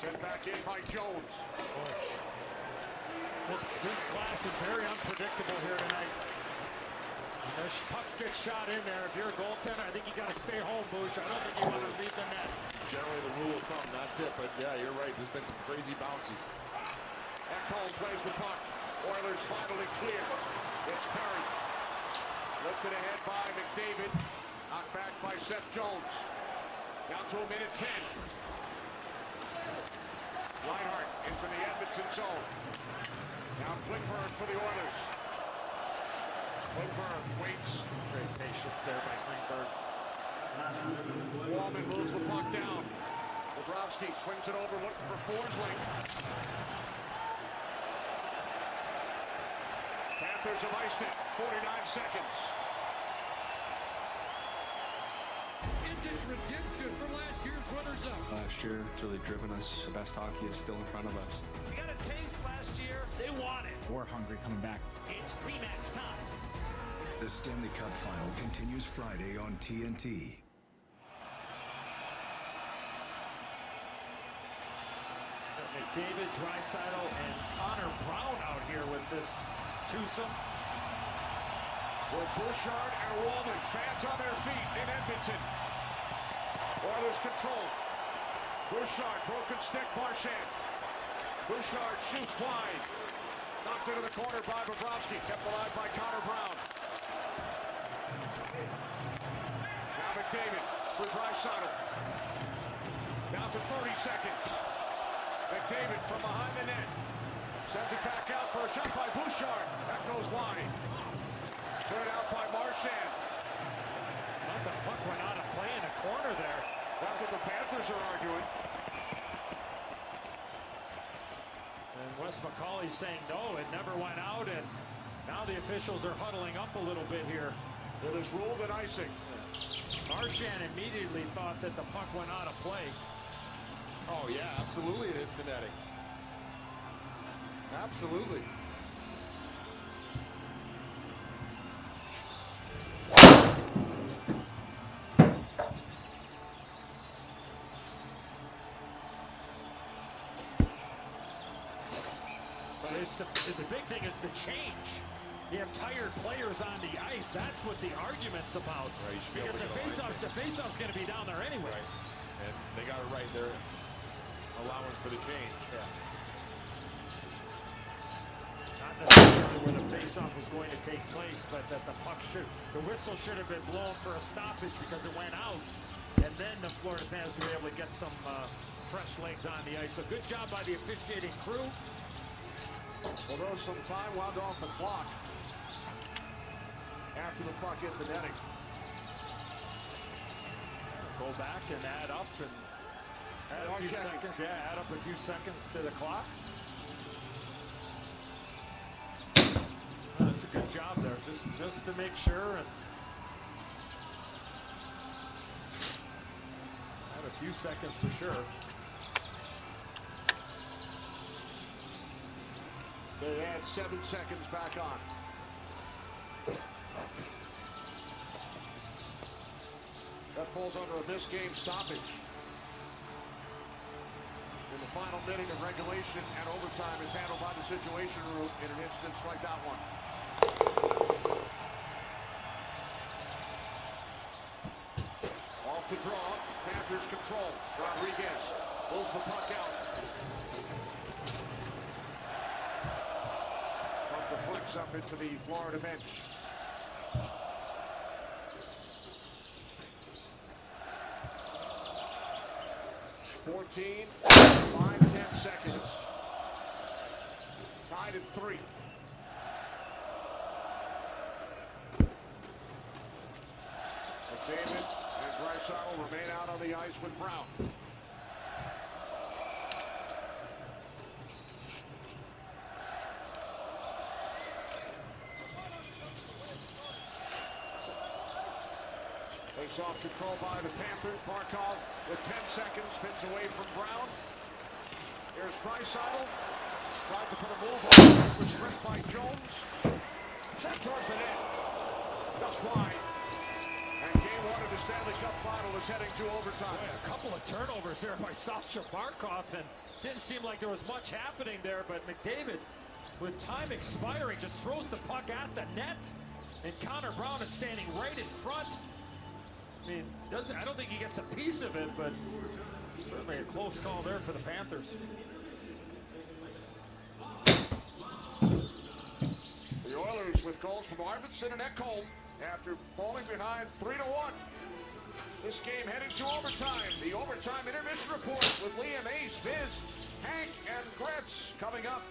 Sent back in by Jones. This class is very unpredictable here tonight. There's pucks get shot in there. If you're a goaltender, I think you got to stay home, Bush. I don't think you want to leave the net. Generally the rule of thumb, that's it. But yeah, you're right. There's been some crazy bounces. Ekholm plays the puck. Oilers finally clear. It's Perry. Lifted ahead by McDavid. Knocked back by Seth Jones. Down to a minute 10. Reinhart into the Edmonton zone. Now Klingberg for the Oilers. Klingberg waits. Great patience there by Klingberg. Wallman moves the puck down. Bobrovsky swings it over, looking for Forsling. Panthers have iced it. 49 seconds. Is it redemption for last year's runners-up? Last year, it's really driven us. The best hockey is still in front of us. We got a taste last year. They want it. We're hungry coming back. It's rematch time. The Stanley Cup Final continues Friday on TNT. McDavid, Draisaitl, and Connor Brown out here with this twosome. Well, Bouchard and Wallman, fans on their feet in Edmonton. Oilers control. Bouchard, broken stick, Marchand. Bouchard shoots wide. Knocked into the corner by Bobrovsky, kept alive by Connor Brown. Now McDavid for Draisaitl. Down to 30 seconds. McDavid from behind the net. Sends it back out for a shot by Bouchard. That goes wide. Cleared out by Marchand. Well, the puck went out of play in a corner there. That's what the Panthers are arguing. And Wes McCauley's saying no, it never went out, and now the officials are huddling up a little bit here. It is ruled an icing. Marchand immediately thought that the puck went out of play. Oh yeah, absolutely it hits the netting. Absolutely. But the big thing is the change. You have tired players on the ice. That's what the argument's about. Right, you should be because able to go the faceoff's going to be down there anyways. Right. And they got it right there, allowing for the change. Yeah. Not necessarily where the faceoff was going to take place, but that the whistle should have been blown for a stoppage because it went out. And then the Florida Panthers were able to get some fresh legs on the ice. So good job by the officiating crew. Although some time wound off the clock after the puck hit the netting. Go back and add up and add a few seconds. Yeah, add up a few seconds to the clock. That's a good job there, just to make sure and add a few seconds for sure. They add 7 seconds back on. That falls under a missed game stoppage. In the final minute of regulation and overtime is handled by the situation room in an instance like that one. Off the draw, Panthers control. Rodriguez pulls the puck out. Deflects up into the Florida bench. $14, 5-10 seconds. Tied at 3. McDavid and Draisaitl remain out on the ice with Brown. Face-off control by the Panthers. Barkov with 10 seconds spins away from Brown. Here's Draisaitl. Tried to put a move on. It was stripped by Jones. Sent towards the net. Just wide. And game wanted the Stanley Cup final is heading to overtime. Boy, a couple of turnovers there by Sasha Barkov, and didn't seem like there was much happening there, but McDavid, with time expiring, just throws the puck at the net, and Connor Brown is standing right in front. I mean, I don't think he gets a piece of it, but certainly a close call there for the Panthers. The Oilers with goals from Arvidsson and Ekholm after falling behind 3-1. This game heading to overtime. The overtime intermission report with Liam, Ace, Biz, Hank, and Gretz coming up.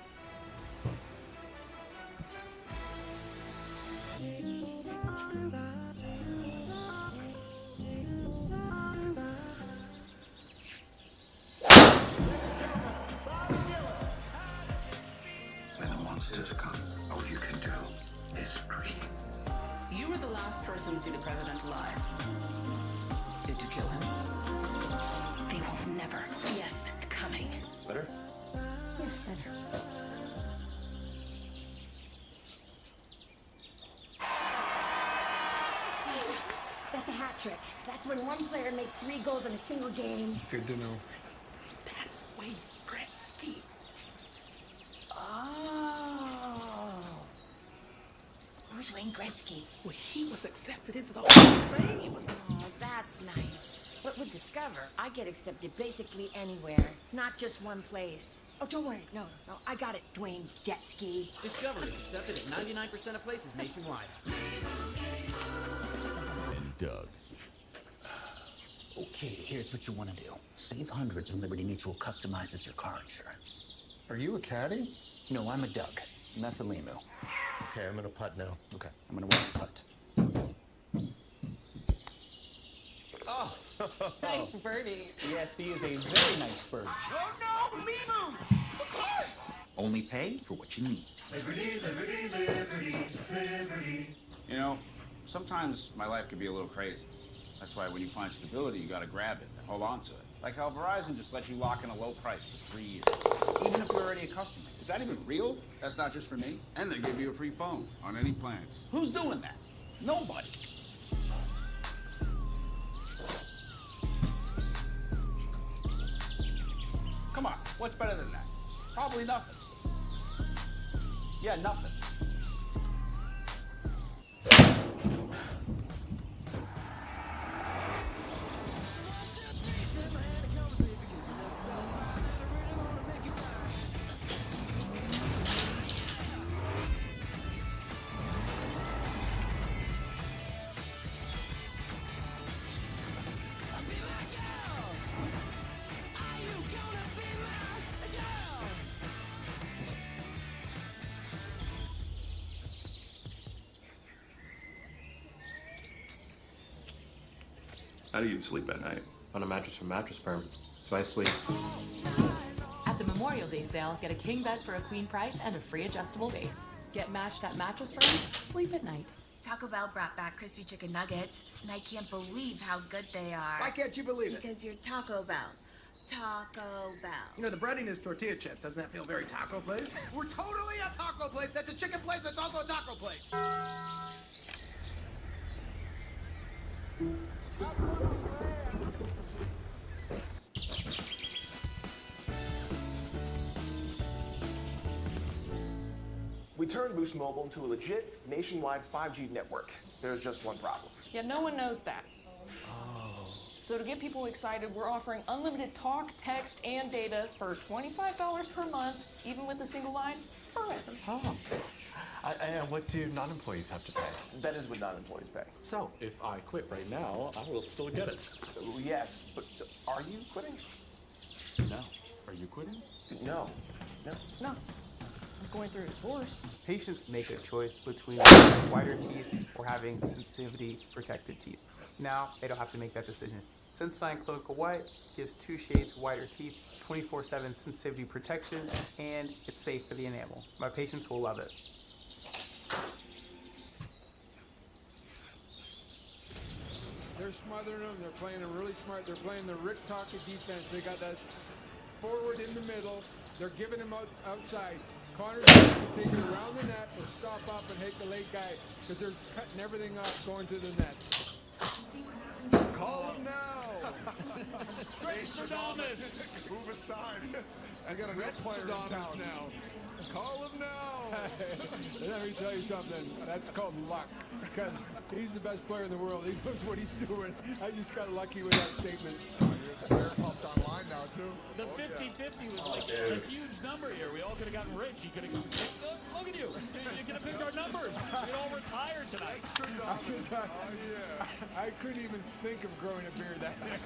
When the monsters come, all you can do is scream. You were the last person to see the president alive. Did you kill him? They will never see us coming. Better? Yes, better. That's a hat trick. That's when one player makes 3 goals in a single game. Good to know. That's Wayne Gretzky. Oh. Who's Wayne Gretzky? Well, he was accepted into the Hall of Fame. Oh, that's nice. But with Discover, I get accepted basically anywhere, not just one place. Oh, don't worry. No, I got it, Dwayne Jetski. Discover is accepted at 99% of places nationwide. And Doug. Okay, here's what you want to do. Save hundreds when Liberty Mutual customizes your car insurance. Are you a caddy? No, I'm a Doug, and that's a Limu. Okay, I'm gonna putt now. Okay, I'm gonna watch putt. Oh! Nice birdie. Yes, he is a very nice bird. Oh no! Limu! The cards! Only pay for what you need. Liberty, liberty, liberty, liberty. You know, sometimes my life can be a little crazy. That's why when you find stability, you gotta grab it and hold on to it. Like how Verizon just lets you lock in a low price for 3 years, even if you're already a customer. Is that even real? That's not just for me. And they give you a free phone on any plan. Who's doing that? Nobody. Come on, what's better than that? Probably nothing. Yeah, nothing. How do you sleep at night? On a mattress from Mattress Firm. So I sleep. At the Memorial Day sale, get a king bed for a queen price and a free adjustable base. Get matched at Mattress Firm. Sleep at night. Taco Bell brought back crispy chicken nuggets, and I can't believe how good they are. Why can't you believe it? Because you're Taco Bell. Taco Bell. You know, the breading is tortilla chips. Doesn't that feel very taco place? We're totally a taco place. That's a chicken place. That's also a taco place. We turned Boost Mobile into a legit nationwide 5G network. There's just one problem. Yeah, no one knows that. So to get people excited, we're offering unlimited talk, text, and data for $25 per month, even with a single line, forever. Oh. And what do non-employees have to pay? That is what non-employees pay. So, if I quit right now, I will still get it. Yes, but are you quitting? No. Are you quitting? No. No, I'm going through a divorce. Patients make a choice between wider teeth or having sensitivity protected teeth. Now they don't have to make that decision. Sensodyne Clinical White gives 2 shades whiter teeth, 24/7 sensitivity protection, and it's safe for the enamel. My patients will love it. They're smothering them. They're playing them really smart. They're playing the Rick Talker defense. They got that forward in the middle. They're giving him outside. Connor's going to take it around the net or stop up and hit the late guy because they're cutting everything off going to the net. Rd1. Move aside. I got a new player in town now. Call him now. Let me tell you something. That's called luck. Because he's the best player in the world. He knows what he's doing. I just got lucky with that statement. Here's a player pumped online now, too. The 50-50 was like a huge number here. We all could have gotten rich. You could have. Look at you. You could have picked our numbers. You'd all retire tonight. I couldn't even think of growing a beard that day.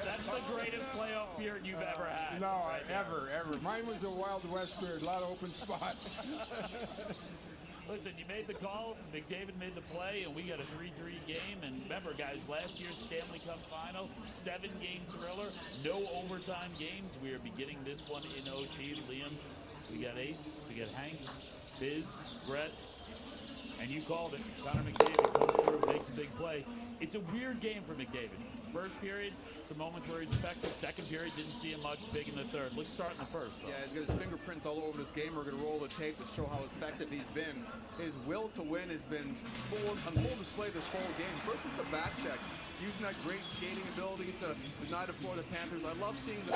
That's the greatest playoff beard you've ever had. No, right ever. Mine was a Wild West beard. A lot of open spots. Listen, you made the call, McDavid made the play, and we got a 3-3 game. And remember, guys, last year's Stanley Cup final, 7-game thriller, no overtime games. We are beginning this one in OT. Liam, we got Ace, we got Hank, Biz, Gretz, and you called it. Connor McDavid comes through, makes a big play. It's a weird game for McDavid. First period, some moments where he's effective. Second period, didn't see him much. Big in the third. Let's start in the first, though. Yeah, he's got his fingerprints all over this game. We're going to roll the tape to show how effective he's been. His will to win has been on full display this whole game. First is the back check, using that great skating ability to deny the Florida Panthers. I love seeing the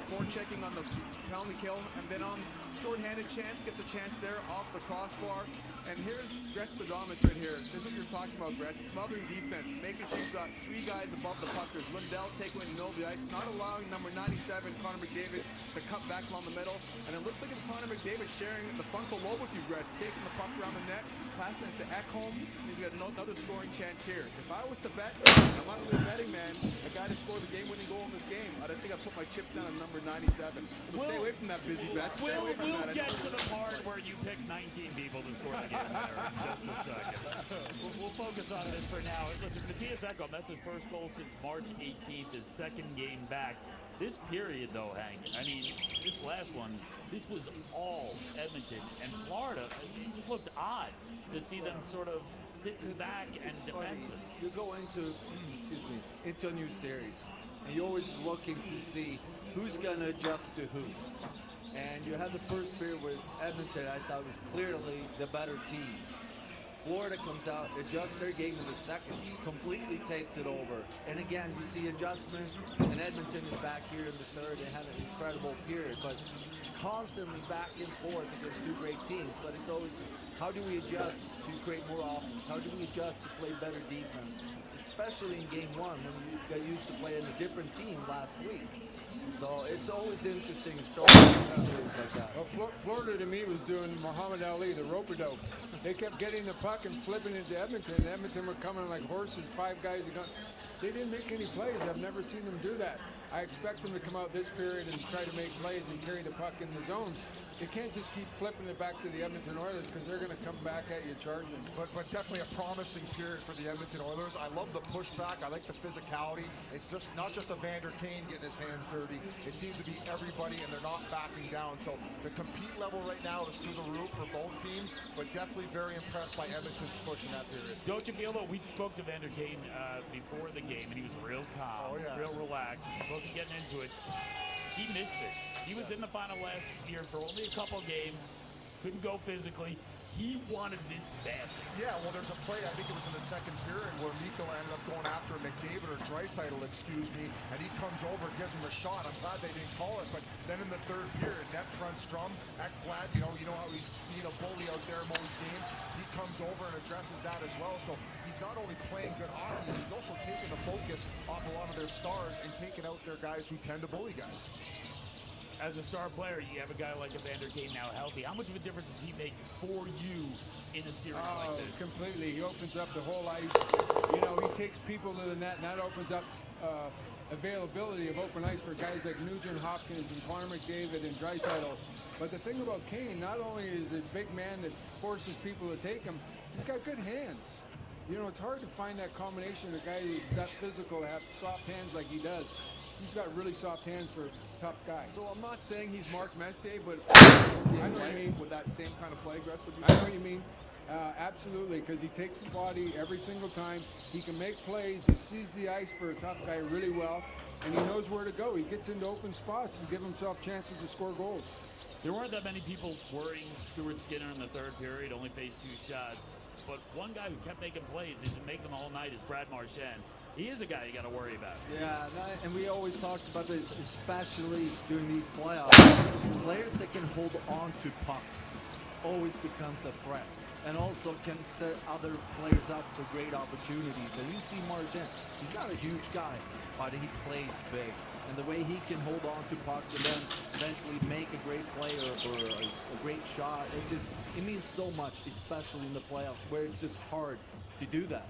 forechecking on the penalty kill, and then on shorthanded chance, gets a chance there off the crossbar. And here's Rd1 right here. This is what you're talking about, Gretz. Smothering defense, making sure you've got 3 guys above the puck. There's Lundell taking in the middle of the ice, not allowing number 97, Connor McDavid, to cut back along the middle. And it looks like it's Connor McDavid sharing the frontal lobe with you, Gretz, taking the puck around the net, passing it to Ekholm. He's got another scoring chance here. If I was to bet, I'm not really a betting man, a guy to score the game-winning goal in this game, I think I'd put my chips down on number 97. So stay away from that busy bet. We'll get to the part where you pick 19 people to score the game there in just a second. We'll focus on this for now. Listen, Matthias Ekholm, that's his first goal since March 18th, his second game back. This period, though, Hank, I mean, this last one, this was all Edmonton. And Florida, it just looked odd to see them sort of sitting back and defensive. You go into, into a new series, and you're always looking to see who's going to adjust to who. And you had the first period with Edmonton, I thought was clearly the better team. Florida comes out, adjusts their game in the second, completely takes it over. And again, you see adjustments, and Edmonton is back here in the third. They had an incredible period, but it's constantly back and forth against 2 great teams. But it's always, how do we adjust to create more offense? How do we adjust to play better defense? Especially in game 1, when you got used to playing a different team last week. So it's always interesting stories like that. Well, Florida to me was doing Muhammad Ali, the rope-a-dope. They kept getting the puck and flipping it to Edmonton. Edmonton were coming like horses, 5 guys. They didn't make any plays. I've never seen them do that. I expect them to come out this period and try to make plays and carry the puck in the zone. They can't just keep flipping it back to the Edmonton Oilers because they're going to come back at you charging. But definitely a promising period for the Edmonton Oilers. I love the pushback. I like the physicality. It's just not just a Vander Kane getting his hands dirty. It seems to be everybody, and they're not backing down. So the compete level right now is through the roof for both teams, but definitely very impressed by Edmonton's push in that period. Don't you feel that we spoke to Vander Kane before the game, and he was real calm, real relaxed, wasn't getting into it. He missed this. He was in the final last year for only a couple games, couldn't go physically. He wanted this bad. Yeah, well, there's a play, I think it was in the second period, where Mikko ended up going after McDavid or Draisaitl, and he comes over, gives him a shot. I'm glad they didn't call it, but then in the third period, net front Strum, Ekblad, you know how he's being a bully out there most games. He comes over and addresses that as well. So he's not only playing good hockey, he's also taking the focus off a lot of their stars and taking out their guys who tend to bully guys. As a star player, you have a guy like Vander Kane now healthy. How much of a difference does he make for you in a series like this? Completely. He opens up the whole ice. You know, he takes people to the net, and that opens up availability of open ice for guys like Nugent Hopkins and Connor McDavid and Draisaitl. But the thing about Kane, not only is it a big man that forces people to take him, he's got good hands. You know, it's hard to find that combination of a guy who's that physical to have soft hands like he does. He's got really soft hands for a tough guy. So I'm not saying he's Mark Messier, but I know what you mean. With that same kind of play, Gretz, I know what you mean. Absolutely, because he takes the body every single time. He can make plays. He sees the ice for a tough guy really well, and he knows where to go. He gets into open spots and give himself chances to score goals. There weren't that many people worrying Stuart Skinner in the third period, only faced 2 shots. But one guy who kept making plays and making them all night is Brad Marchand. he is a guy you got to worry about. Yeah, and we always talked about this, especially during these playoffs. Players that can hold on to pucks always becomes a threat, and also can set other players up for great opportunities. And you see Marchand, he's not a huge guy, but he plays big. And the way he can hold on to pucks and then eventually make a great play or a great shot, it means so much, especially in the playoffs, where it's just hard to do that.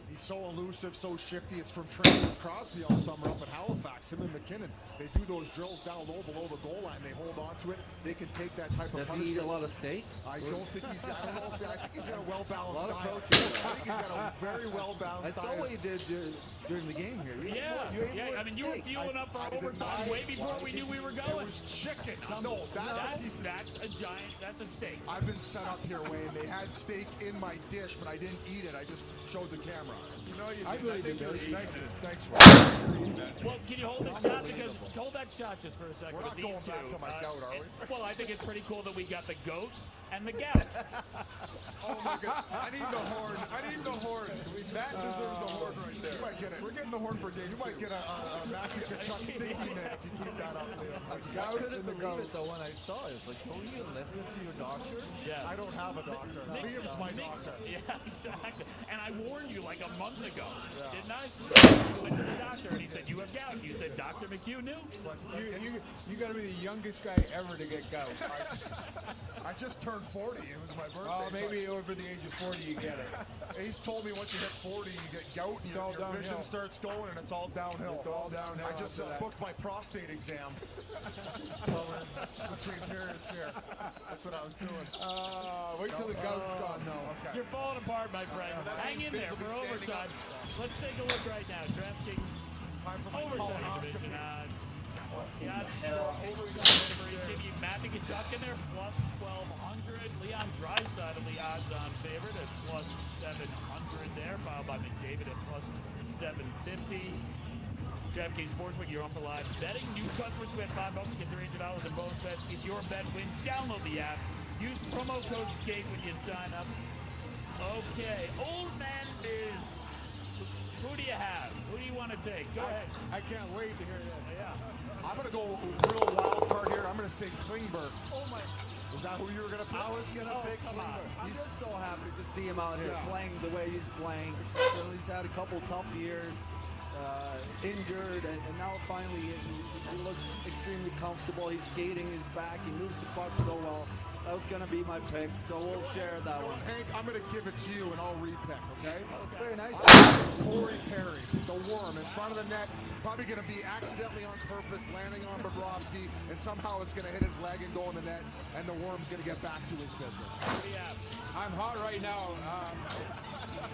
He's so elusive, so shifty. It's from training with Crosby all summer up at Halifax. Him and McKinnon, they do those drills down low below the goal line. They hold on to it. They can take that type of punishment. Does he eat a lot of steak? I don't think he's. I don't know if I think he's got a well-balanced A lot of diet. protein. I think he's got a very well-balanced I saw diet. what he did during the game here. I mean, you were fueling up for overtime way before we knew we were going. It was chicken. No, that's a giant. That's a steak. I've been set up here, Wayne. They had steak in my dish, but I didn't eat it. I just showed the camera. You know, I really do. Thanks. Well, can you hold the shot? Because hold that shot just for a second. We're not with going these two. back to my goat, are we? Well, I think it's pretty cool that we got the goat and the gout. Oh my God! I need the horn. I need the horn. Matt deserves the horn right there. You might get it. We're getting the horn for Dave. You might get a Matthew Tkachuk sticky man if you keep that up there. I couldn't believe it though when I saw it. It's like, don't you listen to your doctor? Yeah. I don't have a doctor. Liam's my doctor. Yeah, exactly. And I warned you like a month ago, didn't I? You went to the doctor and he said, you have gout. You said, Dr. McHugh knew. You got to be the youngest guy ever to get gout. I just turned 40. It was my birthday. Oh, maybe over the age of 40 you get it. He's told me once you hit 40, you get gout and your vision starts going and it's all downhill. It's all downhill. I just booked my prostate exam. Between periods here. That's what I was doing. Wait till the gout's gone, though. Okay. You're falling apart, my friend. Hang in there for overtime. Let's take a look right now. DraftKings overtime division odds. Matthew Tkachuk in there, plus 1,200. Leon Draisaitl, the odds-on favorite, at plus 700 there, followed by McDavid at plus 750. DraftKings Sportsbook, you're on for live betting. New customers spend $5, get $300 in bonus bets. If your bet wins, download the app. Use promo code SKATE when you sign up. Okay, Old Man Biz. Who do you have? Who do you want to take? Go ahead. I can't wait to hear that. Yeah. I'm going to go real wild card here. I'm going to say Klingberg. Oh my. Is that who you were going to pick? I was going to pick Klingberg. I'm just so happy to see him out here playing the way he's playing. He's had a couple tough years, injured, and now finally he looks extremely comfortable. He's skating his back. He moves the puck so well. That was going to be my pick, so we'll share that one. Hank, I'm going to give it to you and I'll repick, okay? That's very nice. Corey Perry, the worm in front of the net, probably going to be accidentally on purpose, landing on Bobrovsky, and somehow it's going to hit his leg and go in the net, and the worm's going to get back to his business. I'm hot right now.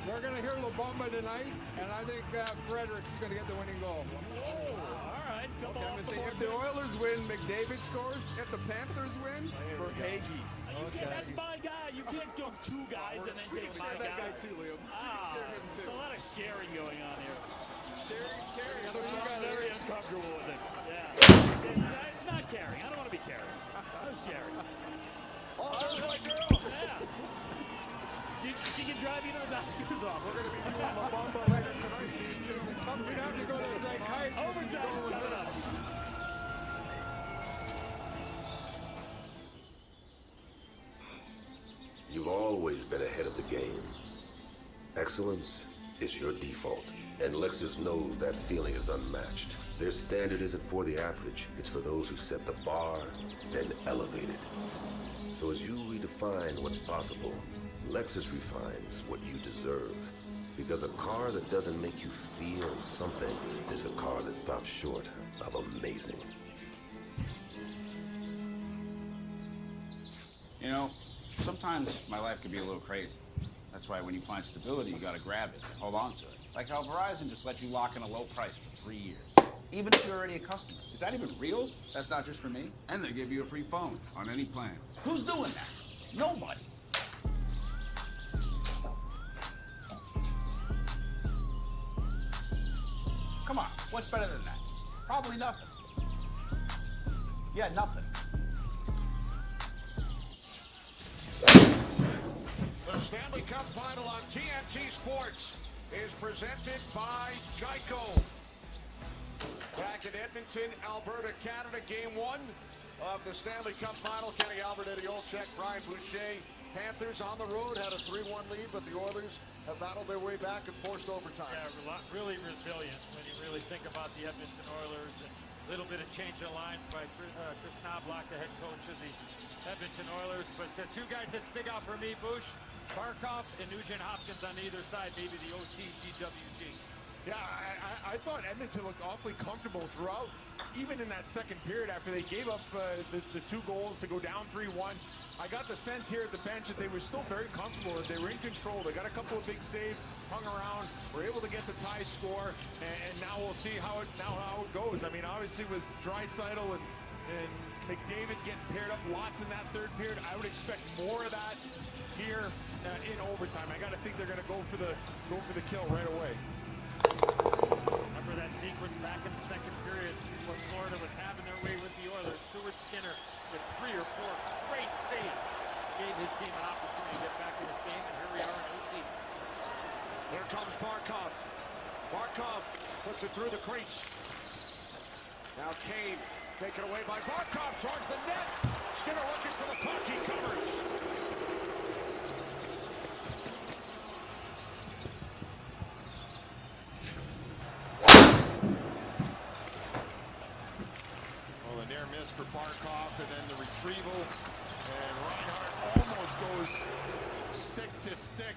We're going to hear La Bamba tonight, and I think Frederick is going to get the winning goal. All right. Come on. If the Oilers win, McDavid scores. If the Panthers win, Verhaeghe. That's my guy. You can't go two guys and then take my that guy too, Liam. There's a lot of sharing going on here. Sharing's caring. I'm very uncomfortable with it. Yeah. It's not caring. I don't want to be caring. No sharing. Oh, there's my girl. Yeah. She can drive either of the doctors off. We're going to be doing La Bamba later tonight. We'd have to go to the psychiatrist. Overtime's coming up. You've always been ahead of the game. Excellence is your default, and Lexus knows that feeling is unmatched. Their standard isn't for the average, it's for those who set the bar, then elevate it. So as you redefine what's possible, Lexus refines what you deserve. Because a car that doesn't make you feel something is a car that stops short of amazing. You know, sometimes my life can be a little crazy. That's why when you find stability, you gotta grab it and hold on to it. Like how Verizon just lets you lock in a low price for 3 years. Even if you're already a customer. Is that even real? That's not just for me. And they give you a free phone on any plan. Who's doing that? Nobody. Come on, what's better than that? Probably nothing. Yeah, nothing. The Stanley Cup Final on TNT Sports. is presented by Geico. Back in Edmonton, Alberta, Canada, Game 1 of the Stanley Cup Final. Kenny Albert, Eddie Olczyk, Brian Boucher. Panthers on the road had a 3-1 lead, but the Oilers have battled their way back and forced overtime. Yeah, really resilient when you really think about the Edmonton Oilers. And a little bit of change of lines by Chris Knobloch, the head coach of the Edmonton Oilers. But the two guys that stick out for me, Bush, Barkov and Nugent Hopkins on either side, maybe the OT GWG. Yeah, I thought Edmonton looked awfully comfortable throughout, even in that second period after they gave up the 2 goals to go down 3-1. I got the sense here at the bench that they were still very comfortable, that they were in control. They got a couple of big saves, hung around, were able to get the tie score, and now we'll see how it goes. I mean, obviously with Draisaitl and McDavid getting paired up lots in that third period, I would expect more of that here in overtime. I got to think they're going to go for the kill right away. Remember that sequence back in the second period where Florida was having their way with the Oilers. Stuart Skinner with 3 or 4 great saves gave his team an opportunity to get back in this game, and here we are in OT. Here comes Barkov. Barkov puts it through the crease. Now Kane taken away by Barkov towards the net. Skinner looking for the puck. He covers. For Barkov, and then the retrieval, and Reinhart almost goes stick to stick.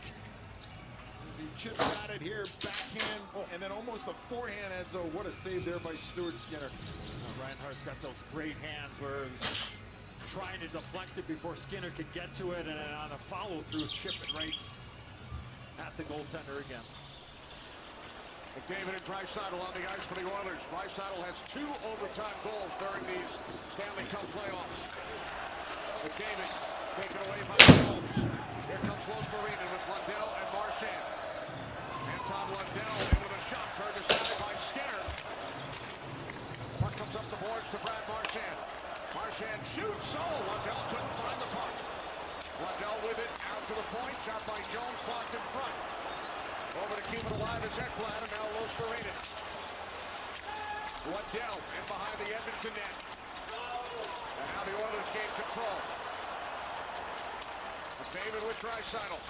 He chips at it here, backhand, and then almost a forehand. Enzo, what a save there by Stuart Skinner. Reinhart's got those great hands where he's trying to deflect it before Skinner could get to it, and then on a follow-through, chip it right at the goaltender again. McDavid and Draisaitl on the ice for the Oilers. Draisaitl has 2 overtime goals during these Stanley Cup playoffs. McDavid taken away by Jones. Here comes Losterinen with Lundell and Marchand. Anton Lundell in with a shot turned aside by Skinner. Puck comes up the boards to Brad Marchand. Marchand shoots. Lundell couldn't find the puck. Lundell with it out to the point. Shot by Jones, blocked in front. Over to keep it alive is Ekblad, and now Losterinen. Lundell in behind the Edmonton net. And now the Oilers gain control. McDavid with Draisaitl.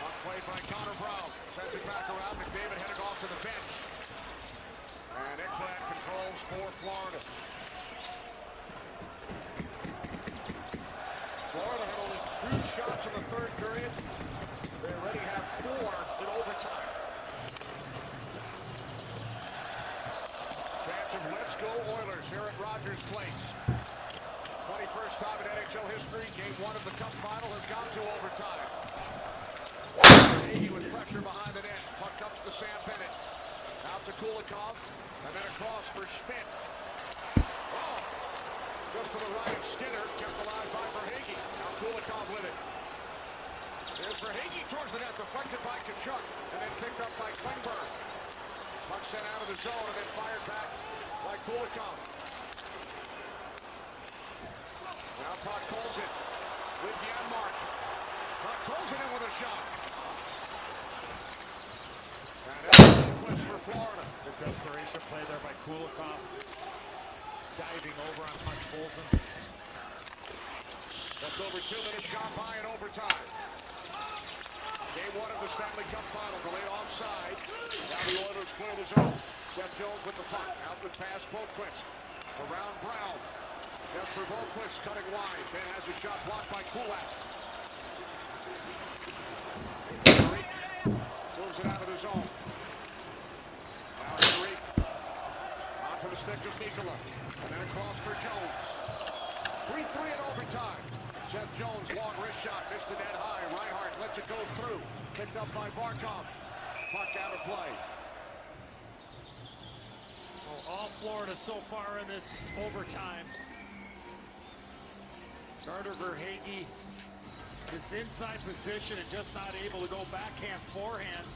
Puck played by Connor Brown. Sends it back around. McDavid heading off to the bench. And Ekblad controls for Florida. Florida had only 2 shots in the third period. They already have 4 in overtime. Chance of let's go Oilers here at Rogers Place. 21st time in NHL history, Game 1 of the Cup Final has gone to overtime. Hagee with pressure behind the net. Puck comes to Sam Bennett. Out to Kulikov, and then across for Schmidt. Goes to the right of Skinner, kept alive by Verhaeghe. Now Kulikov with it. There's Verhaeghe towards the net, deflected by Tkachuk, and then picked up by Klingberg. Puck sent out of the zone and then fired back by Kulikov. Now Podkolzin with Janmark. Podkolzin in with a shot. And that's a quest for Florida. The desperation play there by Kulikov. Diving over on Podkolzin. Just over 2 minutes gone by in overtime. Game 1 of the Stanley Cup Final, delayed offside. Now the Oilers clear the zone. Seth Jones with the puck. Out with pass, Boquist. Around Brown. Jesper Boquist cutting wide. Then has a shot blocked by Kulak. Moves it out of the zone. Now Henrique. Onto the stick of Mikkola. And then across for Jones. 3-3 in overtime. Seth Jones, long wrist shot, missed the net high. Reinhart lets it go through. Picked up by Barkov. Puck out of play. Well, all Florida so far in this overtime. Carter Verhaeghe is inside position and just not able to go backhand, forehand.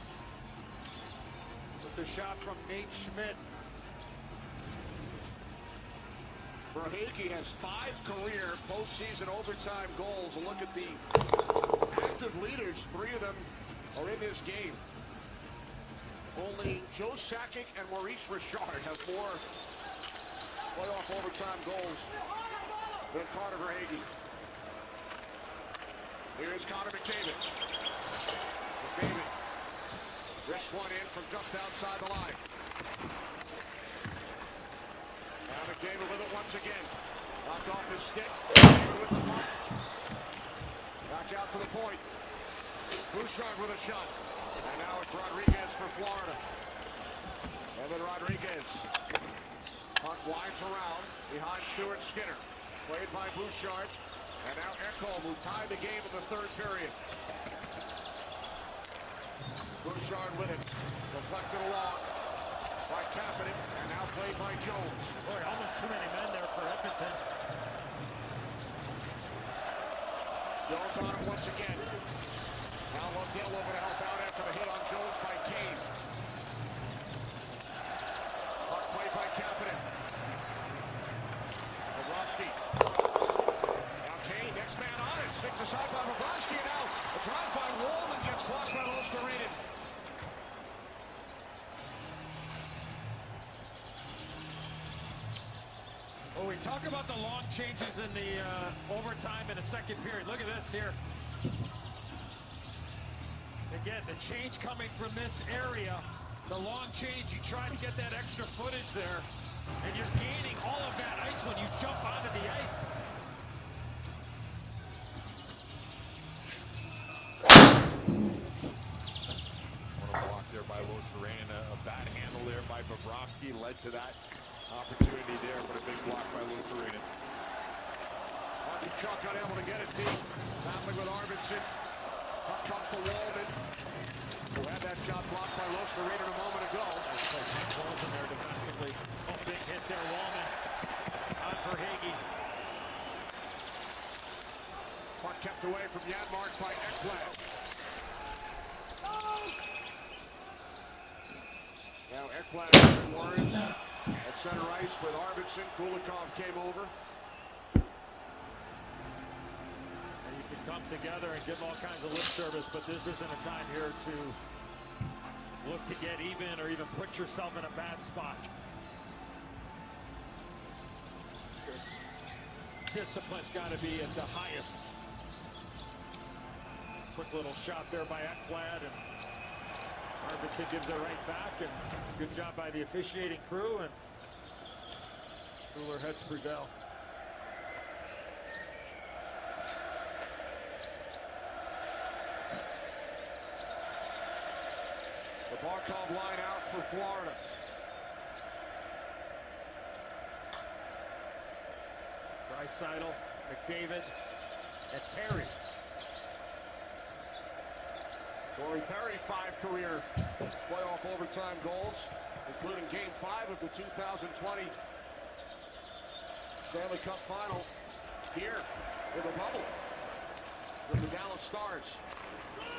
With the shot from Nate Schmidt. Verhaeghe has 5 career postseason overtime goals. Look at the active leaders. 3 of them are in this game. Only Joe Sakic and Maurice Richard have more playoff overtime goals than Connor Verhaeghe. Here's Connor McDavid. McDavid wrists one in from just outside the line. Now McDavid with it once again. Knocked off his stick. McDavid with the puck. Back out to the point. Bouchard with a shot. And now it's Rodriguez for Florida. Evan Rodriguez. Puck winds around behind Stuart Skinner. Played by Bouchard. And now Ekholm, who tied the game in the third period. Bouchard with it. Deflected along by Kapanen. And now played by Jones. Boy, almost too many men there for Edmonton. Jones on it once again. Now Lundell over to help out after the hit on Jones by Kane. Puck played by Kapanen. Bobrovsky. Now Kane, next man on it. Stick aside by Bobrovsky. Now a drive by Wallman gets blocked by Luostarinen. Well, we talk about the long changes in the overtime in the second period. Look at this here. Again, the change coming from this area, the long change, you try to get that extra footage there, and you're gaining all of that ice when you jump onto the ice. What a block there by Luostarinen. A bad handle there by Bobrovsky led to that opportunity there, but a big block by Luostarinen. Chuck unable to get it deep. Battling with Arvidsson. Puck comes to Wallman, who had that shot blocked by Luostarinen a moment ago. Balls in there defensively. Oh, big hit there, Wallman on Verhaeghe. Puck kept away from Janmark by Ekblad. Now Ekblad heard words at center ice with Arvidsson. Kulikov came over. Come together and give all kinds of lip service, but this isn't a time here to look to get even or even put yourself in a bad spot. Discipline's got to be at the highest. Quick little shot there by Ekblad, and Arvidsson gives it right back, and good job by the officiating crew, and Cooler heads for Dell. Barkov line out for Florida. Draisaitl, McDavid, and Perry. Corey Perry, 5 career playoff overtime goals, including Game 5 of the 2020 Stanley Cup Final here with a bubble with the Dallas Stars.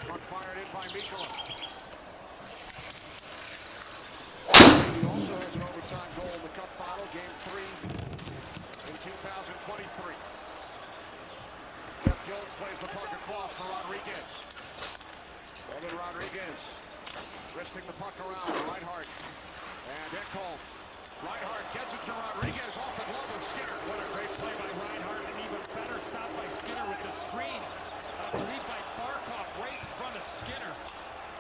Puck fired in by Mikkola. He also has an overtime goal in the Cup Final, Game 3 in 2023. Jeff Jones plays the puck across for Rodriguez. Evan Rodriguez wristing the puck around. Reinhart and Ekholm. Reinhart gets it to Rodriguez off the glove of Skinner. What a great play by Reinhart, and even better stop by Skinner with the screen. I believe by Barkov right in front of Skinner.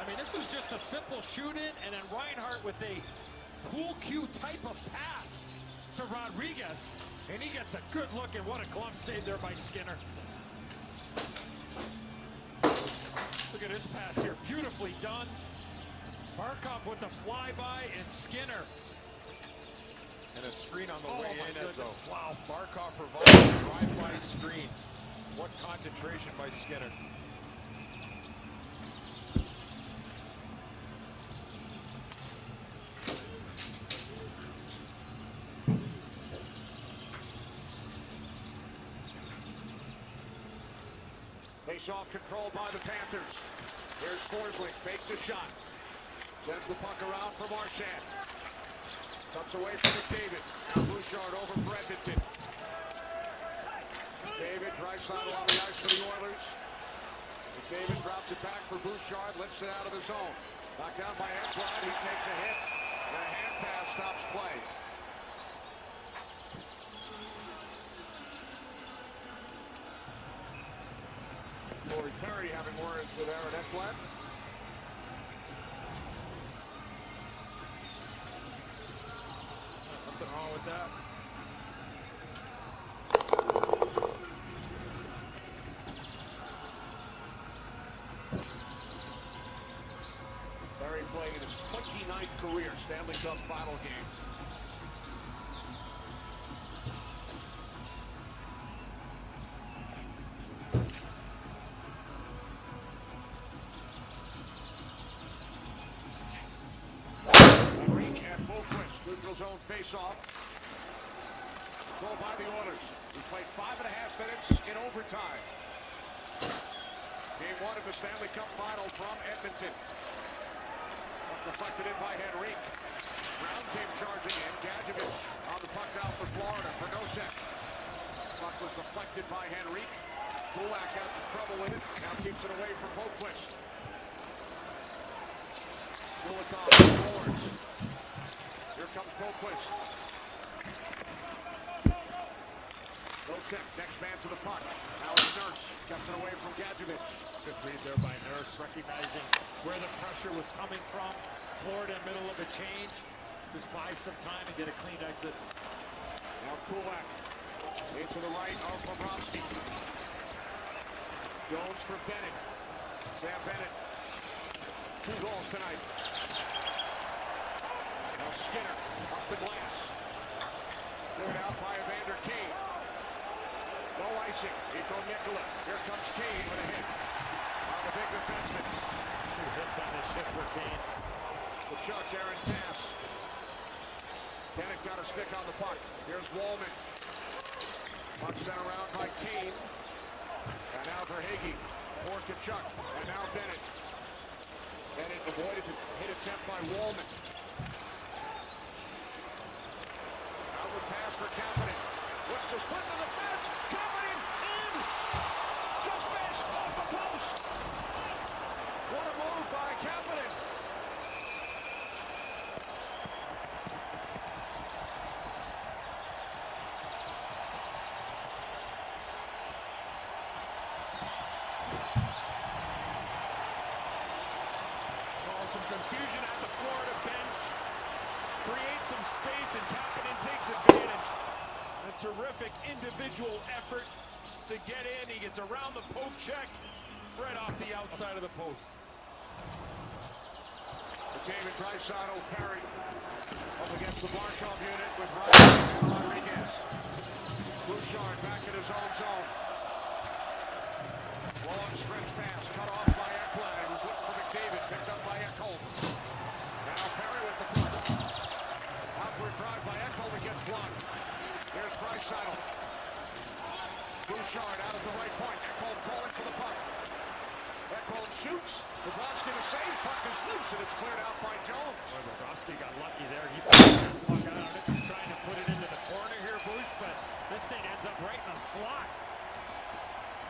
I mean, this was just a simple shoot-in, and then Reinhart with a pool cue type of pass to Rodriguez, and he gets a good look, and what a glove save there by Skinner. Look at this pass here, beautifully done. Barkov with the flyby, and Skinner. And a screen on the way in as goodness. Wow, Barkov provided a drive-by screen. What concentration by Skinner. Face-off controlled by the Panthers. Here's Forsling, fake the shot. Sends the puck around for Marchand. Comes away from McDavid. Now Bouchard over for Edmonton. McDavid, Draisaitl on the ice for the Oilers. McDavid drops it back for Bouchard, lifts it out of the zone. Knocked down by Ekblad, he takes a hit. The hand pass stops play. Corey Perry having words with Aaron Ekblad. Nothing wrong with that. Perry playing in his 29th career Stanley Cup final game. Henrique and Boquist, neutral zone face-off. Goal by the Oilers. We played 5.5 minutes in overtime. Game 1 of the Stanley Cup final from Edmonton. Deflected in by Henrique. Brown came charging in. Gadjevich on the puck now for Florida for Nosek. Puck was deflected by Henrique. Kulak had some trouble with it. Now keeps it away from Boquist. Kulikov forwards. Here comes Boquist. Nosek, next man to the puck. Now it's Nurse. Gets it away from Gadjevich. Good read there by Nurse, recognizing where the pressure was coming from. Florida in the middle of a change. Just buy some time and get a clean exit. Now Kulak into the right of Bobrovsky. Jones for Bennett. Sam Bennett. 2 goals tonight. Now Skinner up the glass. Cleared out by Evander Kane. No icing. Iko Nicola. Here comes Kane with a hit. On the big defenseman. 2 hits on this shift for Kane. The Chuck Aaron pass. Bennett got a stick on the puck. Here's Wallman. Puck sent around by Kane. And now for Hagee. For Kachuk. And now Bennett. Bennett avoided the hit attempt by Wallman. Outward pass for Kapanen. What's the split to the fence? Kapanen in! Just missed off the post! What a move by Kapanen! Some confusion at the Florida bench. Creates some space and Kapanen takes advantage. A terrific individual effort to get in. He gets around the poke check right off the outside of the post. David Draisaitl carried up against the Barkov unit with Ryan and Rodriguez. Bouchard back in his own zone. Long stretch pass cut off by Ekblad. It was looking for McDavid, picked up by Ekholm. Now Perry with the puck. Out for a drive by Ekholm, it gets blocked. There's Draisaitl. Bouchard out at the right point. Ekholm calling for the puck. Ekholm shoots. Bobrovsky to save. Puck is loose and it's cleared out by Jones. Boy, Bobrovsky got lucky there. He pulled that puck out. I don't know if he's trying to put it into the corner here, Booth, but this thing ends up right in the slot.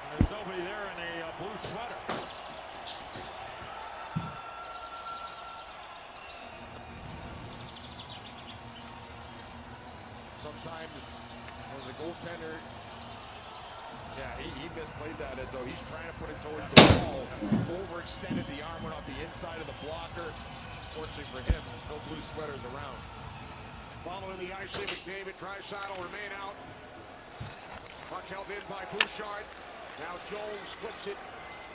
And there's nobody there in a blue sweater. Sometimes as a goaltender, yeah, he misplayed that as though he's trying to put it towards the wall. Overextended the arm, went off the inside of the blocker. Fortunately for him, no blue sweaters around. Following the icing, McDavid, Draisaitl remain out. Puck held in by Bouchard. Now Jones flips it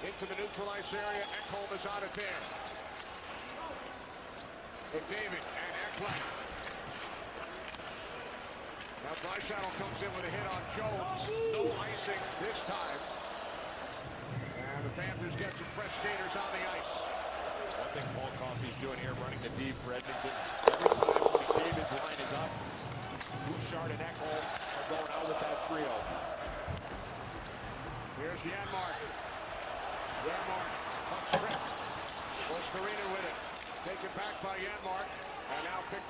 into the neutral ice area. Ekholm is on it there. McDavid and Ekblad. Now Draisaitl comes in with a hit on Jones. No icing this time. And the Panthers get some fresh skaters on the ice. I think Paul Coffey's doing here, running the D for Edmonton. Every time McDavid's line is up, Bouchard and Ekholm are going out with that trio. Here's Janmark. Janmark, puck stripped. Oscarina with it. Taken back by Janmark. And now picked